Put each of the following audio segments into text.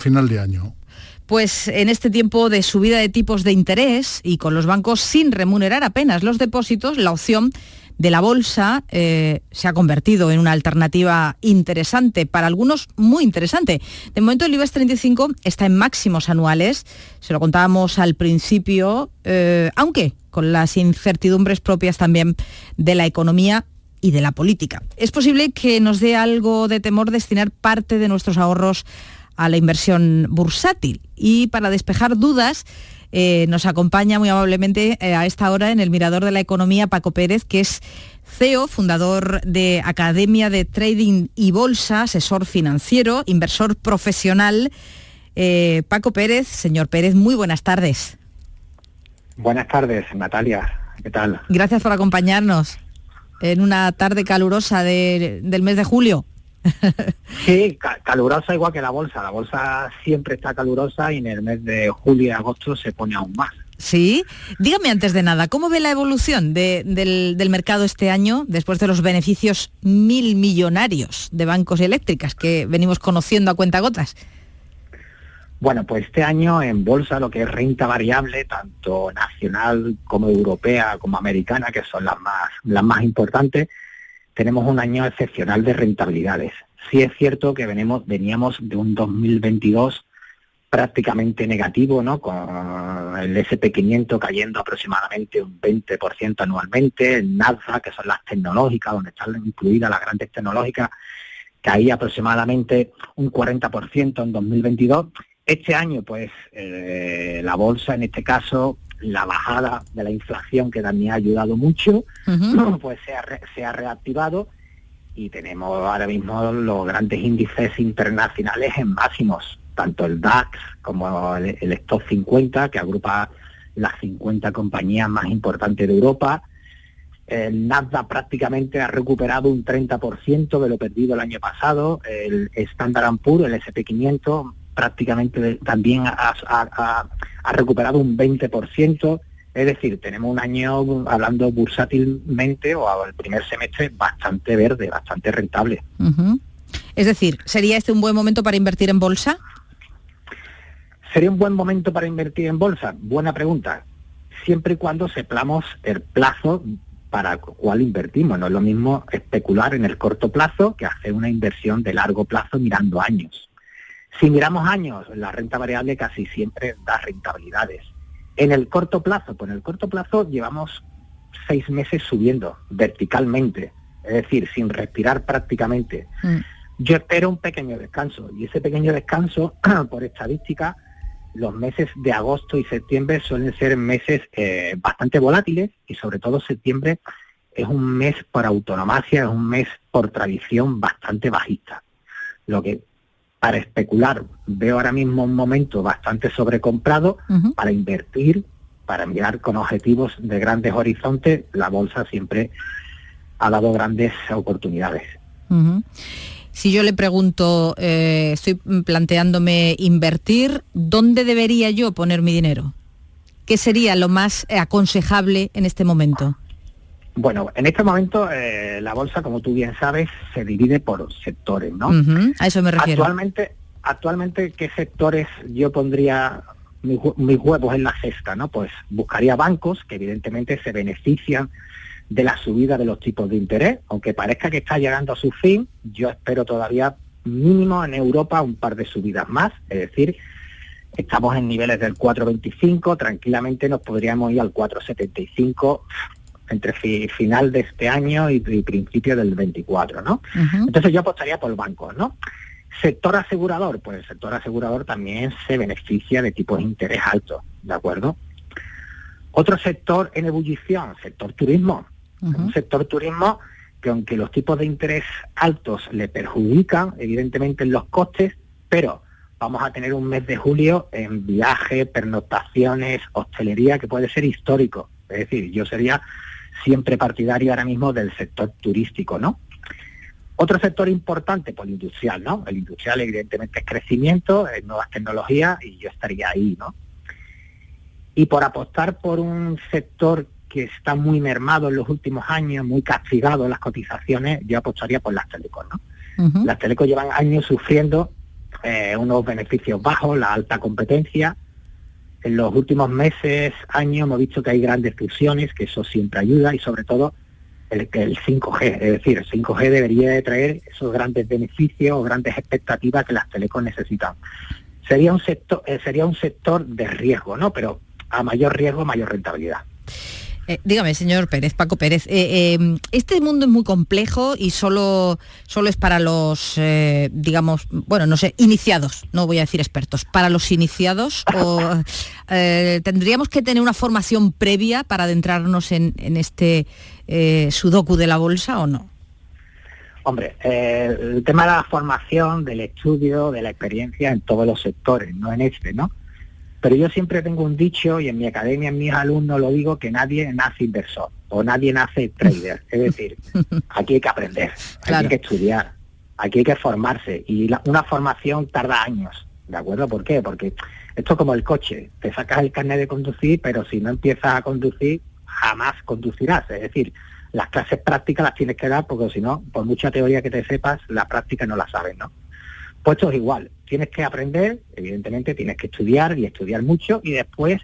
final de año? Pues en este tiempo de subida de tipos de interés y con los bancos sin remunerar apenas los depósitos, la opción de la bolsa se ha convertido en una alternativa interesante, para algunos muy interesante. De momento el IBEX 35 está en máximos anuales, se lo contábamos al principio, aunque con las incertidumbres propias también de la economía y de la política. Es posible que nos dé algo de temor destinar parte de nuestros ahorros a la inversión bursátil, y para despejar dudas nos acompaña muy amablemente a esta hora en el Mirador de la Economía Paco Pérez, que es CEO, fundador de Academia de Trading y Bolsa, asesor financiero, inversor profesional. Paco Pérez, señor Pérez, muy buenas tardes. Buenas tardes, Natalia, ¿qué tal? Gracias por acompañarnos en una tarde calurosa del mes de julio. Sí, calurosa igual que la bolsa. La bolsa siempre está calurosa y en el mes de julio y agosto se pone aún más. Sí, dígame antes de nada, ¿cómo ve la evolución del mercado este año después de los beneficios 1.000 millonarios de bancos y eléctricas que venimos conociendo a cuentagotas? Bueno, pues este año en bolsa lo que es renta variable, tanto nacional como europea como americana, que son las más importantes, tenemos un año excepcional de rentabilidades. Sí es cierto que veníamos de un 2022 prácticamente negativo, ¿no? Con el S&P 500 cayendo aproximadamente un 20% anualmente, el Nasdaq, que son las tecnológicas, donde están incluidas las grandes tecnológicas, caía aproximadamente un 40% en 2022. Este año, pues, la bolsa, en este caso, la bajada de la inflación, que también ha ayudado mucho, pues se ha reactivado y tenemos ahora mismo los grandes índices internacionales en máximos, tanto el DAX como el Stock 50, que agrupa las 50 compañías más importantes de Europa. El Nasdaq prácticamente ha recuperado un 30% de lo perdido el año pasado. El Standard & Poor's, el S&P 500, prácticamente también ha recuperado un 20%. Es decir, tenemos un año, hablando bursátilmente, o el primer semestre, bastante verde, bastante rentable. Es decir, ¿sería este un buen momento para invertir en bolsa? ¿Sería un buen momento para invertir en bolsa? Buena pregunta. Siempre y cuando sepamos el plazo para el cual invertimos. No es lo mismo especular en el corto plazo que hacer una inversión de largo plazo mirando años. Si miramos años, la renta variable casi siempre da rentabilidades. En el corto plazo, pues en el corto plazo llevamos 6 meses subiendo verticalmente, es decir, sin respirar prácticamente. Yo espero un pequeño descanso, y ese pequeño descanso, por estadística, los meses de agosto y septiembre suelen ser meses bastante volátiles, y sobre todo septiembre es un mes por autonomacia, es un mes por tradición bastante bajista. Lo que para especular veo ahora mismo un momento bastante sobrecomprado. Para invertir, para mirar con objetivos de grandes horizontes, la bolsa siempre ha dado grandes oportunidades. Si yo le pregunto, estoy planteándome invertir, ¿dónde debería yo poner mi dinero? ¿Qué sería lo más aconsejable en este momento? Bueno, en este momento la bolsa, como tú bien sabes, se divide por sectores, ¿no? A eso me refiero. Actualmente, ¿qué sectores yo pondría mis huevos en la cesta, ¿no? Pues buscaría bancos que evidentemente se benefician de la subida de los tipos de interés, aunque parezca que está llegando a su fin. Yo espero todavía mínimo en Europa un par de subidas más, es decir, estamos en niveles del 4,25, tranquilamente nos podríamos ir al 4,75 entre final de este año y principio del 24, ¿no? Entonces yo apostaría por bancos, ¿no? Sector asegurador, pues el sector asegurador también se beneficia de tipos de interés altos, ¿de acuerdo? Otro sector en ebullición, sector turismo. Un sector turismo que, aunque los tipos de interés altos le perjudican evidentemente en los costes, pero vamos a tener un mes de julio en viajes, pernoctaciones, hostelería, que puede ser histórico. Es decir, yo sería siempre partidario ahora mismo del sector turístico, ¿no? Otro sector importante, pues el industrial, ¿no? El industrial evidentemente es crecimiento, es nuevas tecnologías, y yo estaría ahí, ¿no? Y por apostar por un sector que está muy mermado en los últimos años, muy castigado en las cotizaciones, yo apostaría por las telecom, ¿no? Las telecom llevan años sufriendo unos beneficios bajos, la alta competencia. En los últimos meses, años, hemos visto que hay grandes fusiones, que eso siempre ayuda, y sobre todo el 5G. Es decir, el 5G debería de traer esos grandes beneficios o grandes expectativas que las telecom necesitan. Sería un sector de riesgo, ¿no? Pero a mayor riesgo, mayor rentabilidad. Dígame, señor Pérez, Paco Pérez, este mundo es muy complejo y solo es para los, iniciados, no voy a decir expertos, para los iniciados, o tendríamos que tener una formación previa para adentrarnos en este sudoku de la bolsa, ¿o no? Hombre, el tema de la formación, del estudio, de la experiencia en todos los sectores, no en este, ¿no? Pero yo siempre tengo un dicho, y en mi academia, en mis alumnos lo digo, que nadie nace inversor o nadie nace trader. Es decir, aquí hay que aprender, claro, hay que estudiar, aquí hay que formarse. Y una formación tarda años, ¿de acuerdo? ¿Por qué? Porque esto es como el coche, te sacas el carnet de conducir, pero si no empiezas a conducir, jamás conducirás. Es decir, las clases prácticas las tienes que dar, porque si no, por mucha teoría que te sepas, la práctica no la sabes, ¿no? Pues esto es igual, tienes que aprender, evidentemente tienes que estudiar y estudiar mucho, y después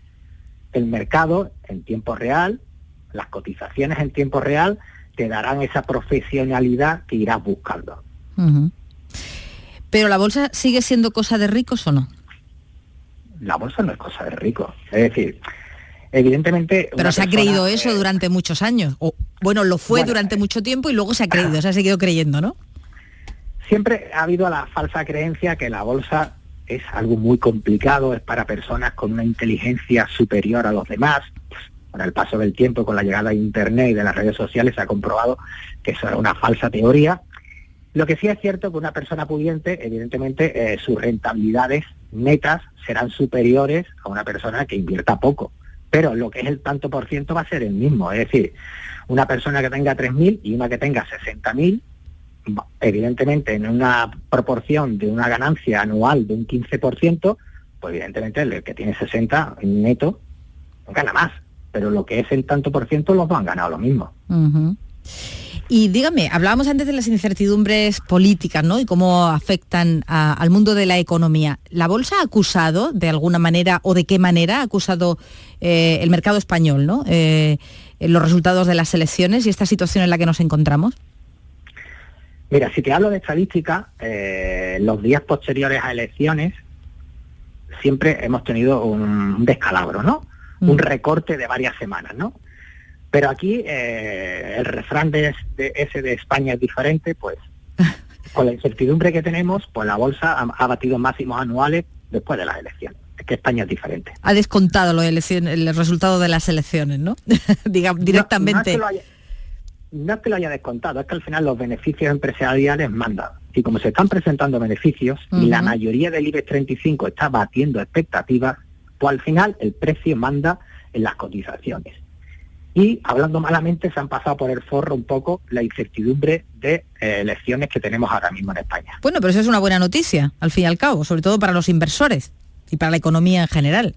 el mercado en tiempo real, las cotizaciones en tiempo real, te darán esa profesionalidad que irás buscando. Uh-huh. ¿Pero la bolsa sigue siendo cosa de ricos o no? La bolsa no es cosa de ricos, es decir, evidentemente... Pero se ha creído eso durante muchos años, o bueno, lo fue durante mucho tiempo y luego se ha creído, se ha seguido creyendo, ¿no? Siempre ha habido la falsa creencia que la bolsa es algo muy complicado, es para personas con una inteligencia superior a los demás. Pues, con el paso del tiempo, con la llegada de Internet y de las redes sociales, se ha comprobado que eso era una falsa teoría. Lo que sí es cierto que una persona pudiente, evidentemente, sus rentabilidades netas serán superiores a una persona que invierta poco. Pero lo que es el tanto por ciento va a ser el mismo. Es decir, una persona que tenga 3.000 y una que tenga 60.000, evidentemente en una proporción de una ganancia anual de un 15%, pues evidentemente el que tiene 60 neto gana más, pero lo que es el tanto por ciento los dos han ganado lo mismo. Uh-huh. Y dígame, hablábamos antes de las incertidumbres políticas, ¿no? Y cómo afectan al mundo de la economía. ¿La bolsa ha acusado de alguna manera, o de qué manera ha acusado el mercado español, ¿no? Los resultados de las elecciones y esta situación en la que nos encontramos? Mira, si te hablo de estadística, los días posteriores a elecciones siempre hemos tenido un descalabro, ¿no? Un recorte de varias semanas, ¿no? Pero aquí el refrán de España es diferente, pues con la incertidumbre que tenemos, pues la bolsa ha batido máximos anuales después de las elecciones. Es que España es diferente. Ha descontado el resultado de las elecciones, ¿no? Digamos, directamente. No es que lo haya descontado, es que al final los beneficios empresariales mandan. Y como se están presentando beneficios, uh-huh, y la mayoría del IBEX 35 está batiendo expectativas, pues al final el precio manda en las cotizaciones. Y hablando malamente, se han pasado por el forro un poco la incertidumbre de elecciones que tenemos ahora mismo en España. Bueno, pero eso es una buena noticia, al fin y al cabo, sobre todo para los inversores y para la economía en general.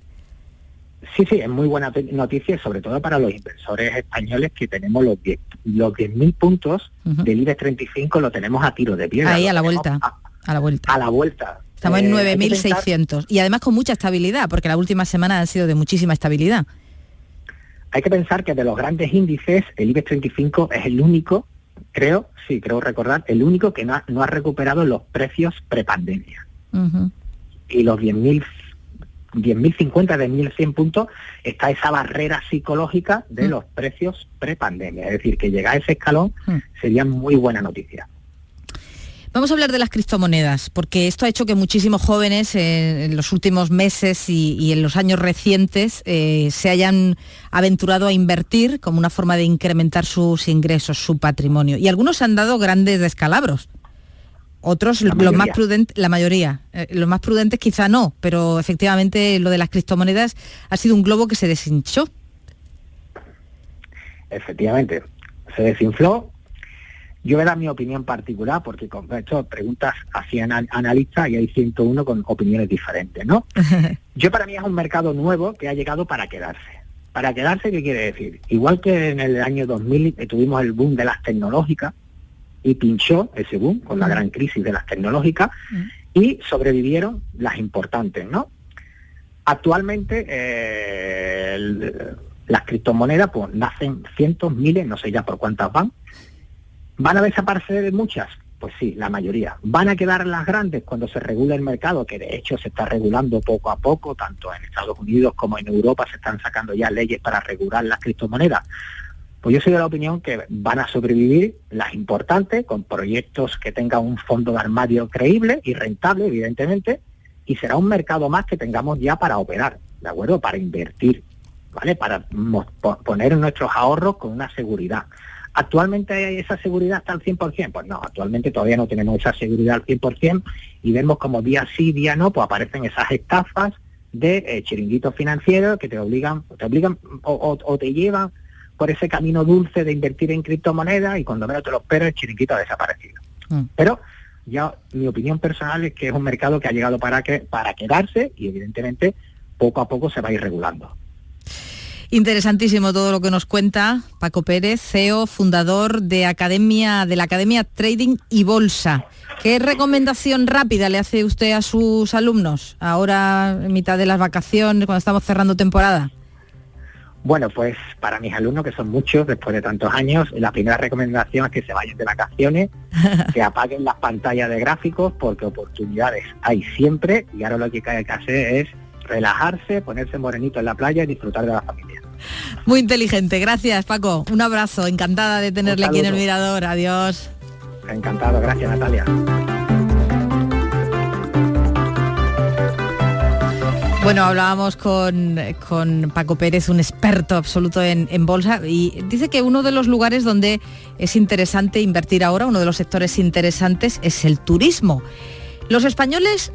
Sí, es muy buena noticia, sobre todo para los inversores españoles, que tenemos los 10.000 puntos uh-huh, del IBEX 35, lo tenemos a tiro de piedra. Ahí a la vuelta. A la vuelta. Estamos en 9.600 y además con mucha estabilidad, porque la última semana han sido de muchísima estabilidad. Hay que pensar que de los grandes índices, el IBEX 35 es el único, creo recordar, el único que no ha recuperado los precios prepandemia. Uh-huh. Y los 10.050, 10.100 puntos, está esa barrera psicológica de los precios prepandemia. Es decir, que llegar a ese escalón sería muy buena noticia. Vamos a hablar de las criptomonedas, porque esto ha hecho que muchísimos jóvenes en los últimos meses y en los años recientes se hayan aventurado a invertir como una forma de incrementar sus ingresos, su patrimonio. Y algunos han dado grandes descalabros. Otros, los más prudentes, la mayoría, los más prudentes quizá no, pero efectivamente lo de las criptomonedas ha sido un globo que se deshinchó. Efectivamente, se desinfló. Yo voy a dar mi opinión particular, porque con esto preguntas hacia analistas y hay 101 con opiniones diferentes, ¿no? Yo, para mí, es un mercado nuevo que ha llegado para quedarse. ¿Para quedarse qué quiere decir? Igual que en el año 2000 tuvimos el boom de las tecnológicas, y pinchó ese boom con la gran crisis de las tecnológicas, y sobrevivieron las importantes, ¿no? Actualmente las criptomonedas pues nacen cientos, miles, no sé ya por cuántas van. ¿Van a desaparecer muchas? Pues sí, la mayoría. ¿Van a quedar las grandes cuando se regule el mercado? Que de hecho se está regulando poco a poco, tanto en Estados Unidos como en Europa se están sacando ya leyes para regular las criptomonedas. Pues yo soy de la opinión que van a sobrevivir las importantes, con proyectos que tengan un fondo de armario creíble y rentable, evidentemente, y será un mercado más que tengamos ya para operar, ¿de acuerdo? Para invertir, ¿vale? Para poner nuestros ahorros con una seguridad. ¿Actualmente esa seguridad está al 100%? Pues no, actualmente todavía no tenemos esa seguridad al 100% y vemos como día sí, día no, pues aparecen esas estafas de chiringuitos financieros que te obligan o te llevan por ese camino dulce de invertir en criptomonedas y cuando menos te lo esperas el chiringuito ha desaparecido. Pero ya mi opinión personal es que es un mercado que ha llegado para quedarse y evidentemente poco a poco se va a ir regulando. Interesantísimo todo lo que nos cuenta Paco Pérez, CEO, fundador de la Academia Trading y Bolsa. ¿Qué recomendación rápida le hace usted a sus alumnos ahora en mitad de las vacaciones, cuando estamos cerrando temporada? Bueno, pues para mis alumnos, que son muchos después de tantos años, la primera recomendación es que se vayan de vacaciones, que apaguen las pantallas de gráficos, porque oportunidades hay siempre y ahora lo que hay que hacer es relajarse, ponerse morenito en la playa y disfrutar de la familia. Muy inteligente, gracias Paco, un abrazo, encantada de tenerle aquí en El Mirador, adiós. Encantado, gracias Natalia. Bueno, hablábamos con Paco Pérez, un experto absoluto en bolsa, y dice que uno de los lugares donde es interesante invertir ahora, uno de los sectores interesantes, es el turismo. Los españoles